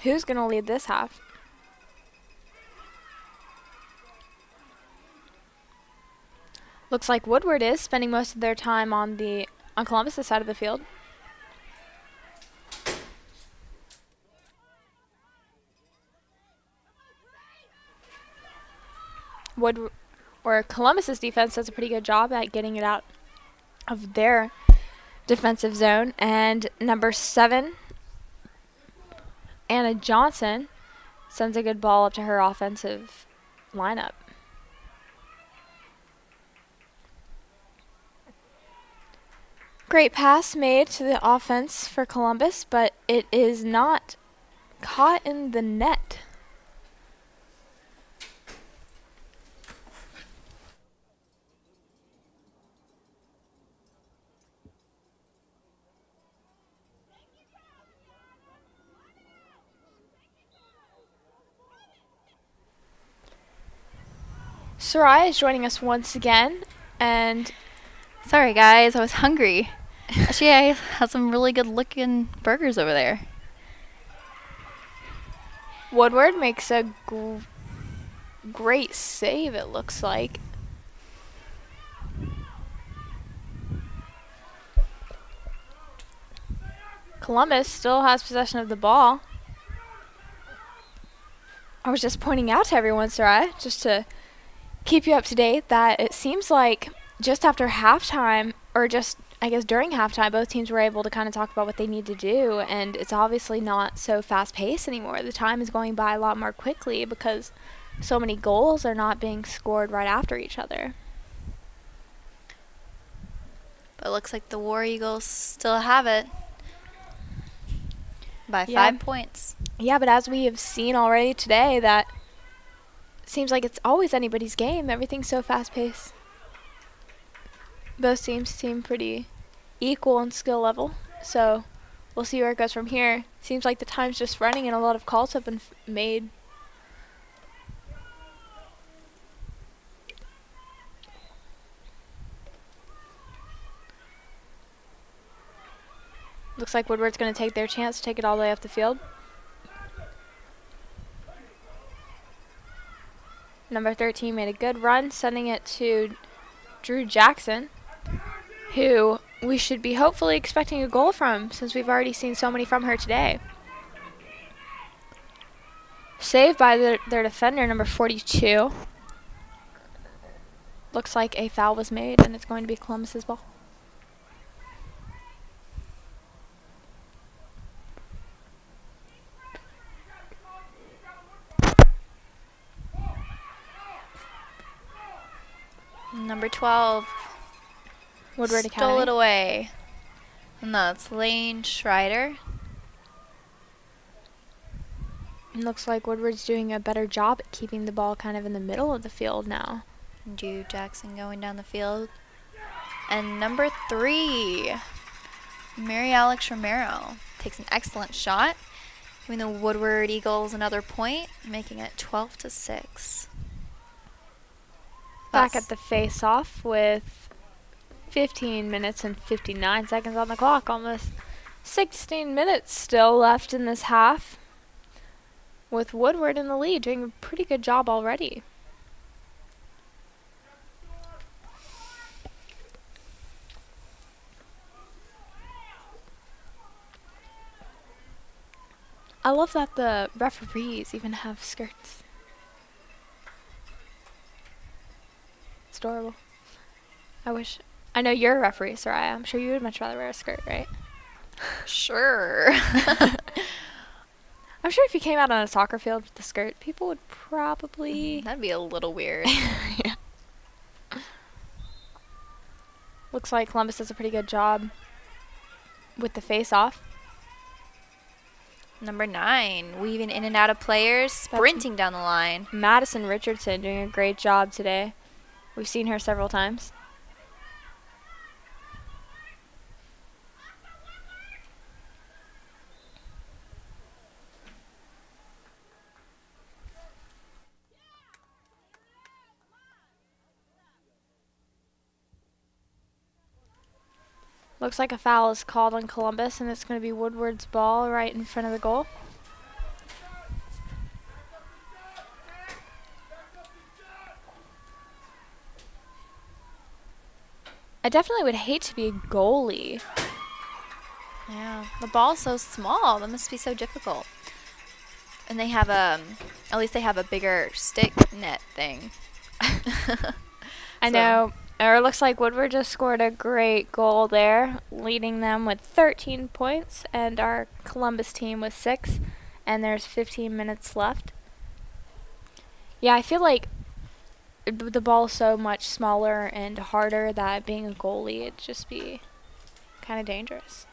who's going to lead this half. Looks like Woodward is spending most of their time on Columbus' side of the field. Columbus's defense does a pretty good job at getting it out of their defensive zone. And number 7, Anna Johnson, sends a good ball up to her offensive lineup. Great pass made to the offense for Columbus, but it is not caught in the net. Soraya is joining us once again, and Sorry guys, I was hungry. Actually, I had some really good looking burgers over there. Woodward makes a great save, it looks like. Columbus still has possession of the ball. I was just pointing out to everyone, Soraya, just to keep you up to date, that it seems like just after halftime, or just, I guess, during halftime, both teams were able to kind of talk about what they need to do, and it's obviously not so fast-paced anymore. The time is going by a lot more quickly because so many goals are not being scored right after each other. But it looks like the War Eagles still have it by 5 points. Yeah, but as we have seen already today, that seems like it's always anybody's game. Everything's so fast-paced. Both teams seem pretty equal in skill level, so we'll see where it goes from here. Seems like the time's just running and a lot of calls have been made. Looks like Woodward's going to take their chance to take it all the way up the field. Number 13 made a good run, sending it to Drew Jackson, who we should be hopefully expecting a goal from, since we've already seen so many from her today. Saved by their defender, number 42. Looks like a foul was made, and it's going to be Columbus's ball. Number 12. Woodward Stole Academy. it away. And that's Lane Schreider. It looks like Woodward's doing a better job at keeping the ball kind of in the middle of the field now. Drew Jackson going down the field. And number 3, Mary Alex Romero takes an excellent shot, giving the Woodward Eagles another point, making it 12-6. Back at the face-off with 15 minutes and 59 seconds on the clock. Almost 16 minutes still left in this half, with Woodward in the lead, doing a pretty good job already. I love that the referees even have skirts. It's adorable. I know you're a referee, Soraya. I'm sure you would much rather wear a skirt, right? Sure. I'm sure if you came out on a soccer field with the skirt, people would probably... That'd be a little weird. Yeah. Looks like Columbus does a pretty good job with the face-off. Number 9, weaving in and out of players, sprinting down the line. Madison Richardson doing a great job today. We've seen her several times. Looks like a foul is called on Columbus, and it's going to be Woodward's ball right in front of the goal. I definitely would hate to be a goalie. Yeah, the ball's so small. That must be so difficult. And they have at least they have a bigger stick net thing. I know. Or it looks like Woodward just scored a great goal there, leading them with 13 points, and our Columbus team with 6, and there's 15 minutes left. Yeah, I feel like the ball's so much smaller and harder that being a goalie, it'd just be kind of dangerous.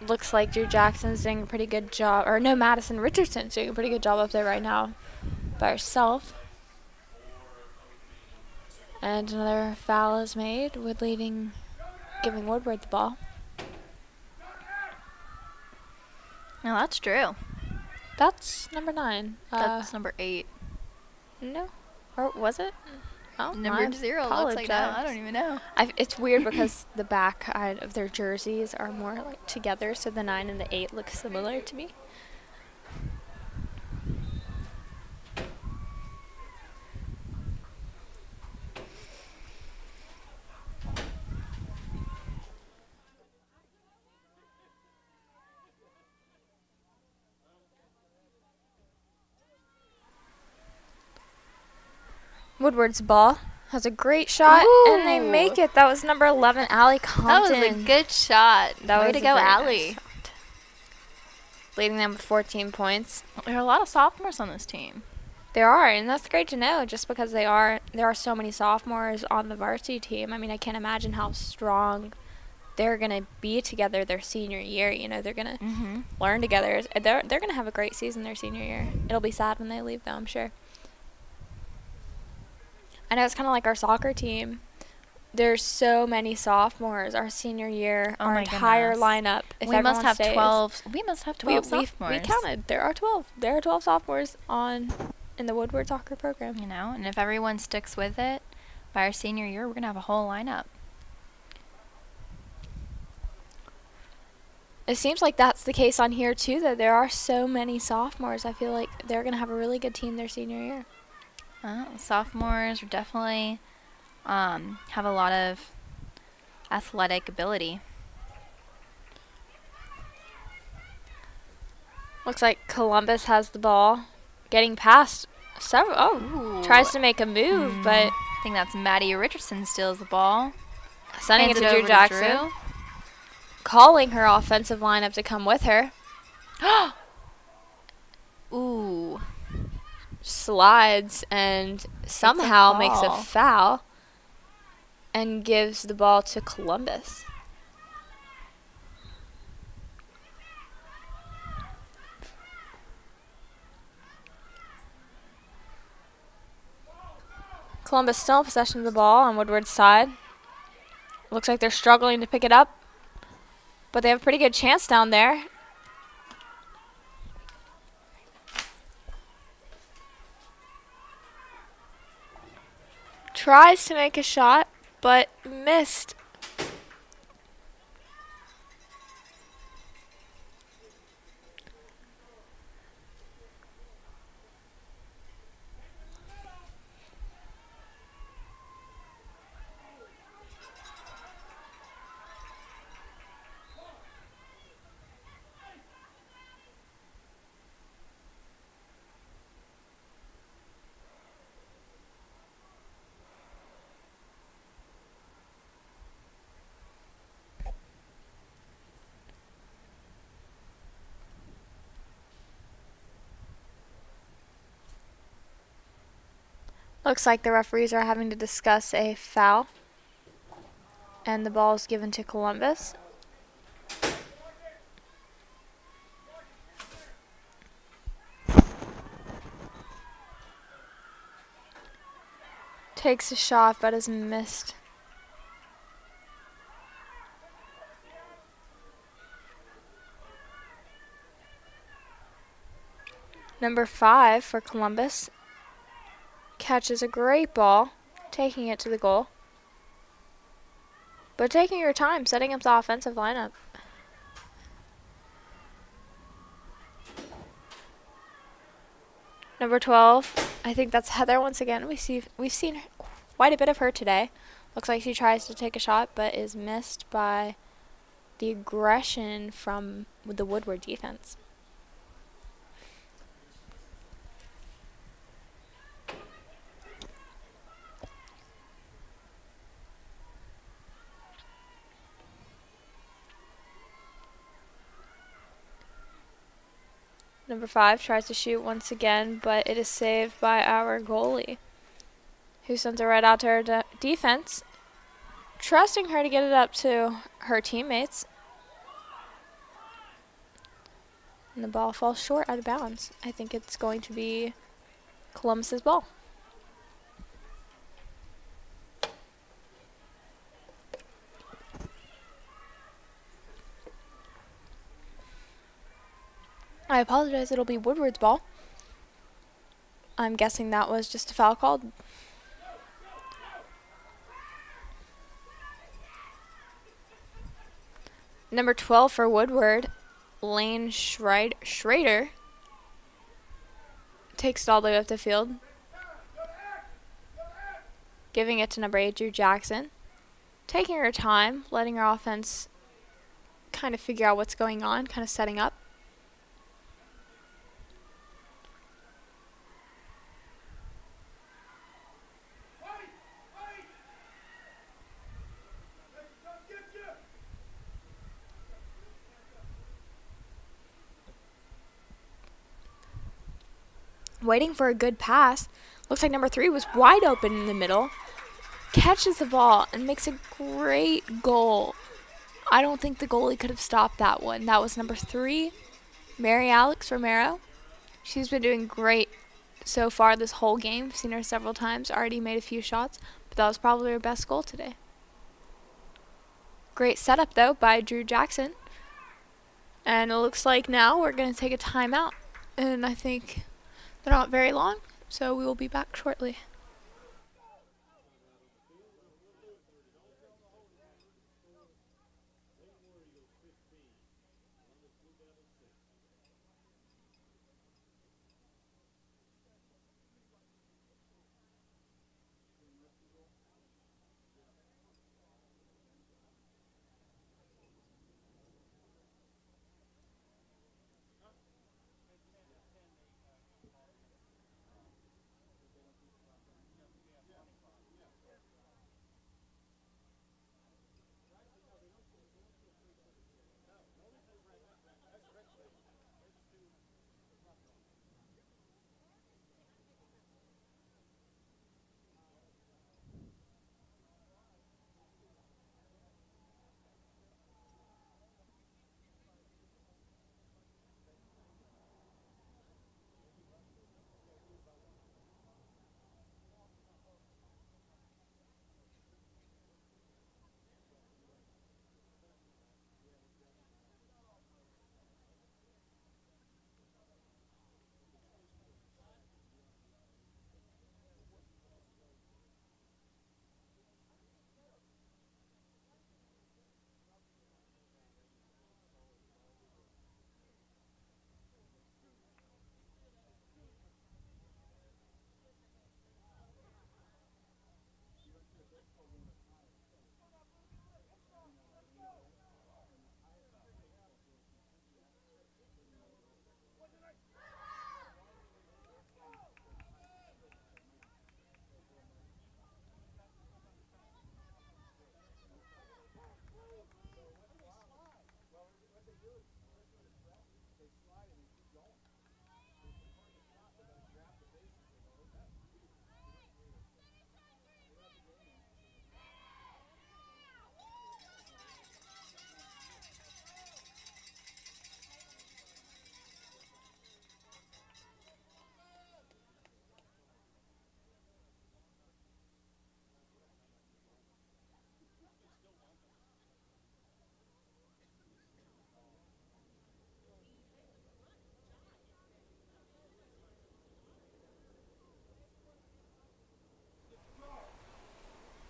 Looks like Drew Jackson's doing a pretty good job, or no, Madison Richardson's doing a pretty good job up there right now by herself. And another foul is made, giving Woodward the ball. No, that's Drew. That's number 9. That's number 8. No, or was it? Oh, Number 0 looks like that. I don't even know. It's weird because the back of their jerseys are more like together, so the 9 and the 8 look similar to me. Woodward's ball has a great shot, and they make it. That was number 11, Allie Compton. That was a good shot. Way to go, Allie. Nice, leading them with 14 points. There are a lot of sophomores on this team. There are, and that's great to know just because there are so many sophomores on the varsity team. I mean, I can't imagine how strong they're going to be together their senior year. You know, they're going to learn together. They're going to have a great season their senior year. It'll be sad when they leave, though, I'm sure. I know it's kind of like our soccer team. There's so many sophomores our senior year. Our entire lineup. If we must have stays, 12. We must have 12 sophomores. We counted. There are 12. There are 12 sophomores in the Woodward soccer program. You know, and if everyone sticks with it, by our senior year, we're gonna have a whole lineup. It seems like that's the case on here too. Though there are so many sophomores, I feel like they're gonna have a really good team their senior year. Sophomores definitely have a lot of athletic ability. Looks like Columbus has the ball, getting past several. Tries to make a move, but I think that's Maddie Richardson steals the ball, sending it to Drew Jackson, calling her offensive lineup to come with her. Ooh. Slides and somehow makes a foul and gives the ball to Columbus. Columbus still in possession of the ball on Woodward's side. Looks like they're struggling to pick it up, but they have a pretty good chance down there. Tries to make a shot, but missed. Looks like the referees are having to discuss a foul, and the ball is given to Columbus. Takes a shot, but is missed. Number 5 for Columbus catches a great ball, taking it to the goal. But taking your time, setting up the offensive lineup. Number 12, I think that's Heather once again. We've seen quite a bit of her today. Looks like she tries to take a shot, but is missed by the aggression from the Woodward defense. Number 5 tries to shoot once again, but it is saved by our goalie, who sends it right out to her defense, trusting her to get it up to her teammates. And the ball falls short out of bounds. I think it's going to be Columbus's ball. I apologize, it'll be Woodward's ball. I'm guessing that was just a foul called. Number 12 for Woodward, Lane Schrader, takes it all the way up the field, giving it to number 8, Drew Jackson. Taking her time, letting her offense kind of figure out what's going on, kind of setting up. Waiting for a good pass. Looks like number 3 was wide open in the middle. Catches the ball and makes a great goal. I don't think the goalie could have stopped that one. That was number 3, Mary Alex Romero. She's been doing great so far this whole game. Seen her several times. Already made a few shots, but that was probably her best goal today. Great setup, though, by Drew Jackson. And it looks like now we're going to take a timeout. And I think they're not very long, so we will be back shortly.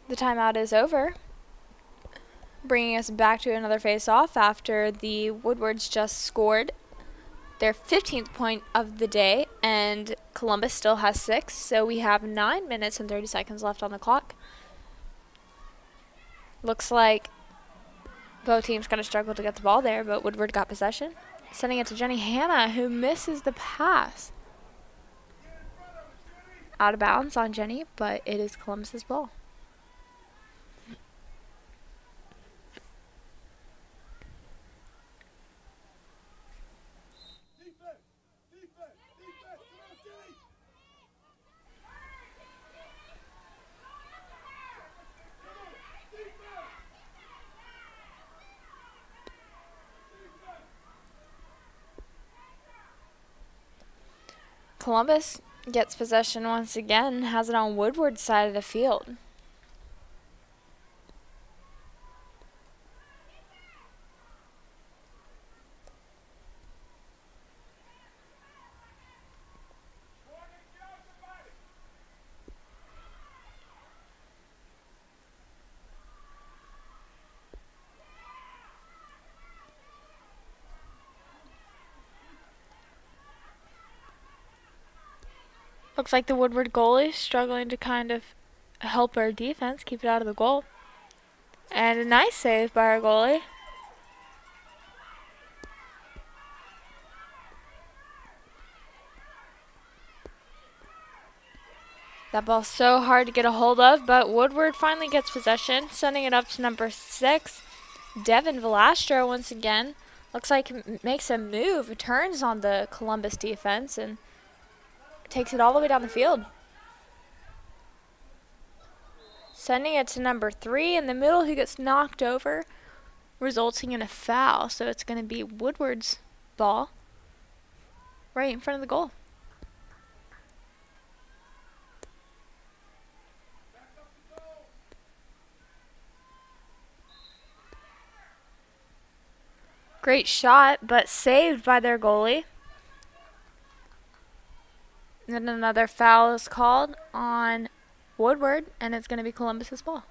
The timeout is over, bringing us back to another face-off after the Woodwards just scored their 15th point of the day, and Columbus still has 6, so we have 9 minutes and 30 seconds left on the clock. Looks like both teams going to struggle to get the ball there, but Woodward got possession, sending it to Jenny Hanna, who misses the pass. Out of bounds on Jenny, but it is Columbus's ball. Columbus gets possession once again, has it on Woodward's side of the field. Looks like the Woodward goalie struggling to kind of help our defense keep it out of the goal. And a nice save by our goalie. That ball's so hard to get a hold of, but Woodward finally gets possession, sending it up to number 6, Devin Velastro once again. Looks like he makes a move, turns on the Columbus defense, and takes it all the way down the field. Sending it to number 3 in the middle, who gets knocked over, resulting in a foul. So it's going to be Woodward's ball right in front of the goal. Great shot, but saved by their goalie. And then another foul is called on Woodward, and it's going to be Columbus's ball.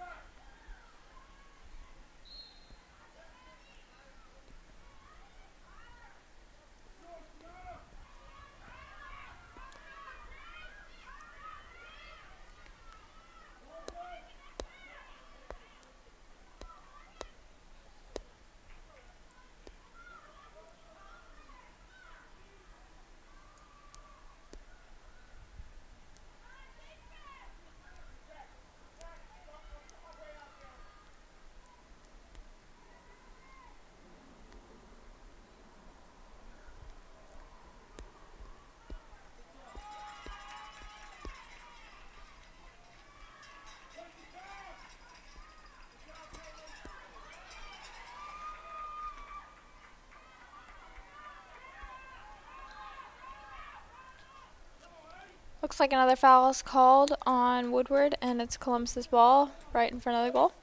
Looks like another foul is called on Woodward, and it's Columbus's ball right in front of the goal.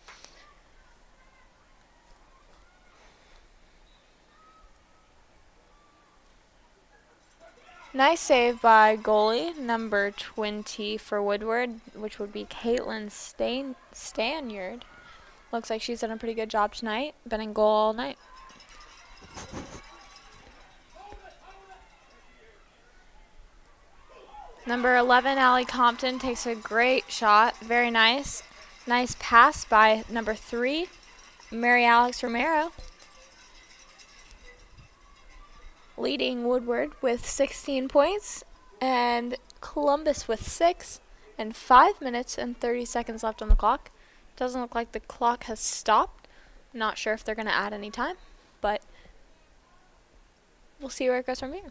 Nice save by goalie, number 20 for Woodward, which would be Caitlin Stanyard. Looks like she's done a pretty good job tonight. Been in goal all night. Number 11, Allie Compton, takes a great shot. Very nice. Nice pass by number 3, Mary Alex Romero. Leading Woodward with 16 points, and Columbus with 6, and 5 minutes and 30 seconds left on the clock. Doesn't look like the clock has stopped. Not sure if they're going to add any time, but we'll see where it goes from here.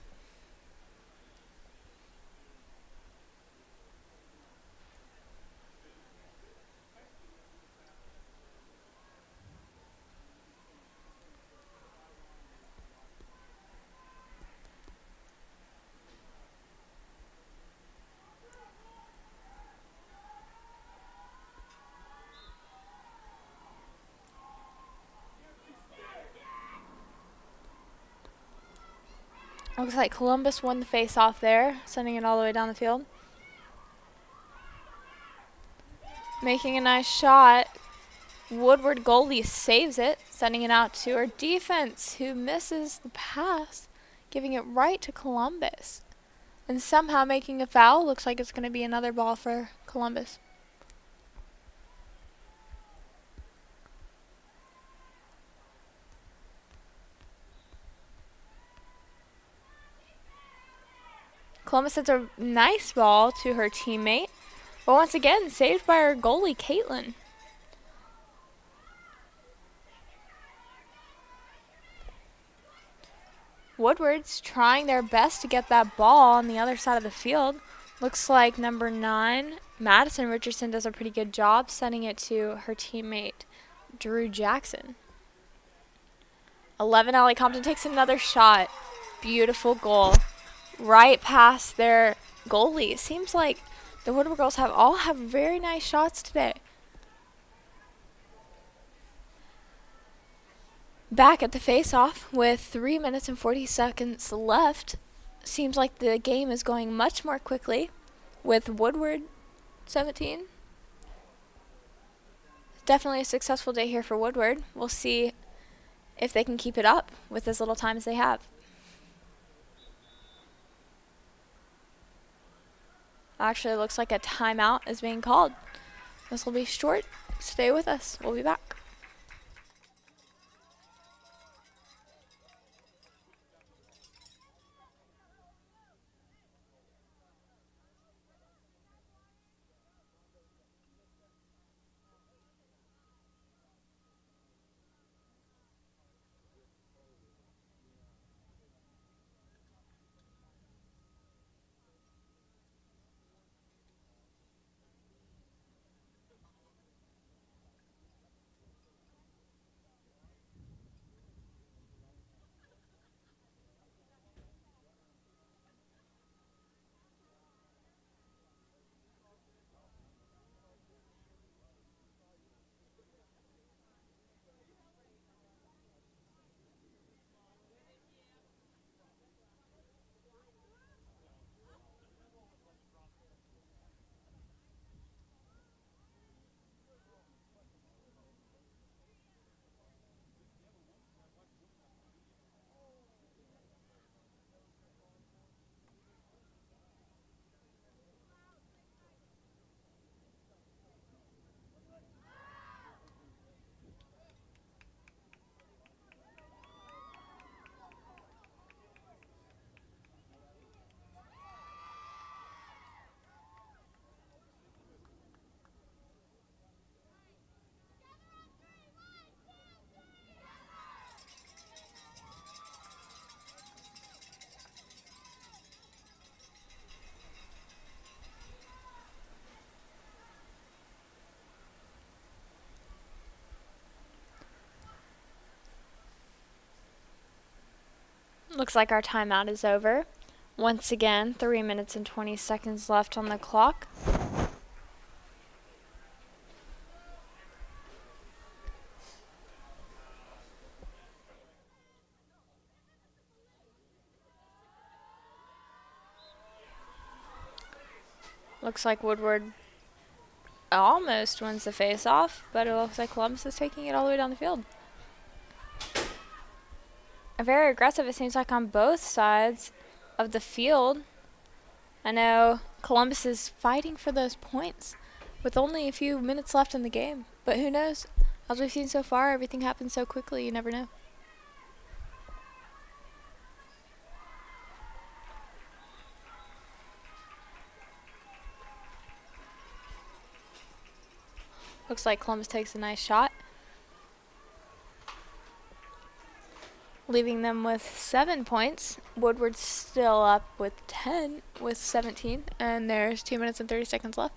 Looks like Columbus won the face-off there, sending it all the way down the field. making a nice shot. Woodward goalie saves it, sending it out to our defense, who misses the pass, giving it right to Columbus. And somehow making a foul. Looks like it's going to be another ball for Columbus. Columbus sends a nice ball to her teammate, but once again saved by our goalie, Caitlin. Woodward's trying their best to get that ball on the other side of the field. Looks like number 9, Madison Richardson, does a pretty good job sending it to her teammate, Drew Jackson. 11, Allie Compton takes another shot. Beautiful goal. Right past their goalie. It seems like the Woodward girls all have very nice shots today. Back at the face-off with 3 minutes and 40 seconds left. Seems like the game is going much more quickly with Woodward 17. Definitely a successful day here for Woodward. We'll see if they can keep it up with as little time as they have. Actually, it looks like a timeout is being called. This will be short. Stay with us. We'll be back. Looks like our timeout is over. Once again, 3 minutes and 20 seconds left on the clock. Looks like Woodward almost wins the face-off, but it looks like Columbus is taking it all the way down the field. Very aggressive, it seems like, on both sides of the field. I know Columbus is fighting for those points with only a few minutes left in the game, but who knows? As we've seen so far, everything happens so quickly, you never know. Looks like Columbus takes a nice shot, leaving them with 7 points. Woodward's still up with 10 with 17, and there's 2 minutes and 30 seconds left.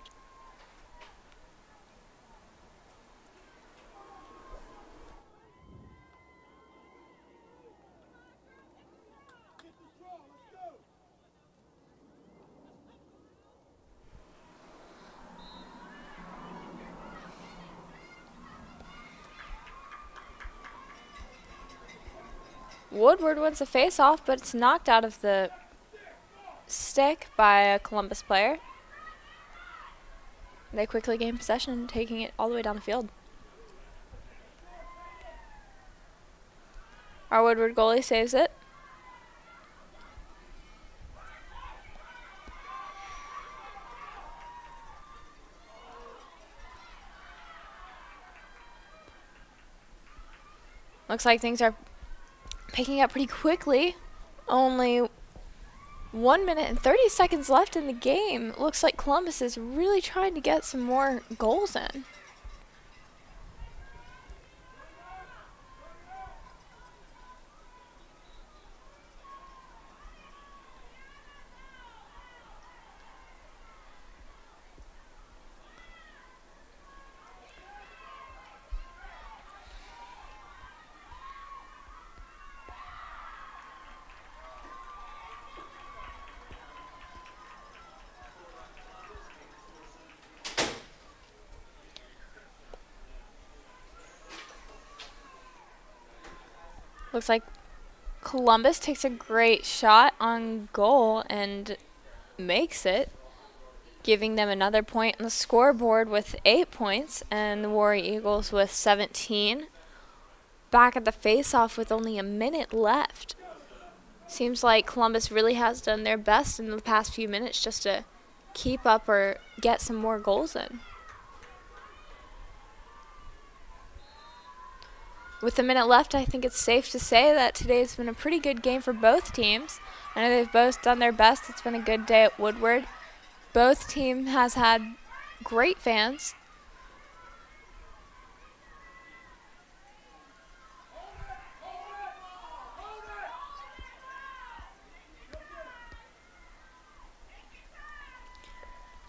Woodward wins the face-off, but it's knocked out of the stick by a Columbus player. They quickly gained possession, taking it all the way down the field. Our Woodward goalie saves it. Looks like things are picking up pretty quickly. Only 1 minute and 30 seconds left in the game. Looks like Columbus is really trying to get some more goals in. Looks like Columbus takes a great shot on goal and makes it, giving them another point on the scoreboard with 8 points, and the Warrior Eagles with 17. Back at the face-off with only a minute left. Seems like Columbus really has done their best in the past few minutes just to keep up or get some more goals in. With a minute left, I think it's safe to say that today's been a pretty good game for both teams. I know they've both done their best. It's been a good day at Woodward. Both teams has had great fans.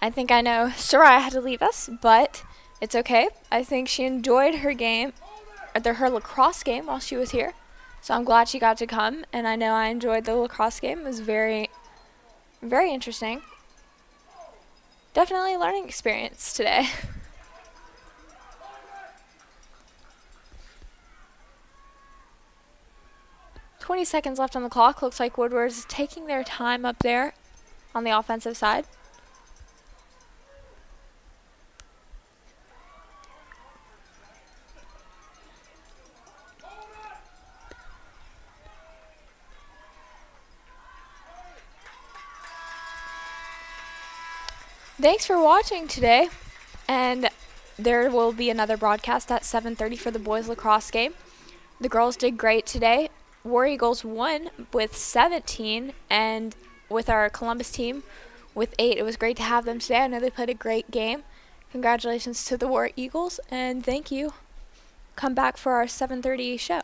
I think I know Soraya had to leave us, but it's okay. I think she enjoyed her game, or her lacrosse game while she was here. So I'm glad she got to come, and I know I enjoyed the lacrosse game. It was very, very interesting. Definitely a learning experience today. "20 seconds left on the clock. Looks like Woodward is taking their time up there on the offensive side. Thanks for watching today, and there will be another broadcast at 7:30 for the boys lacrosse game. The girls did great today. War Eagles won with 17, and with our Columbus team with 8. It was great to have them today. I know they played a great game. Congratulations to the War Eagles, and thank you. Come back for our 7:30 show.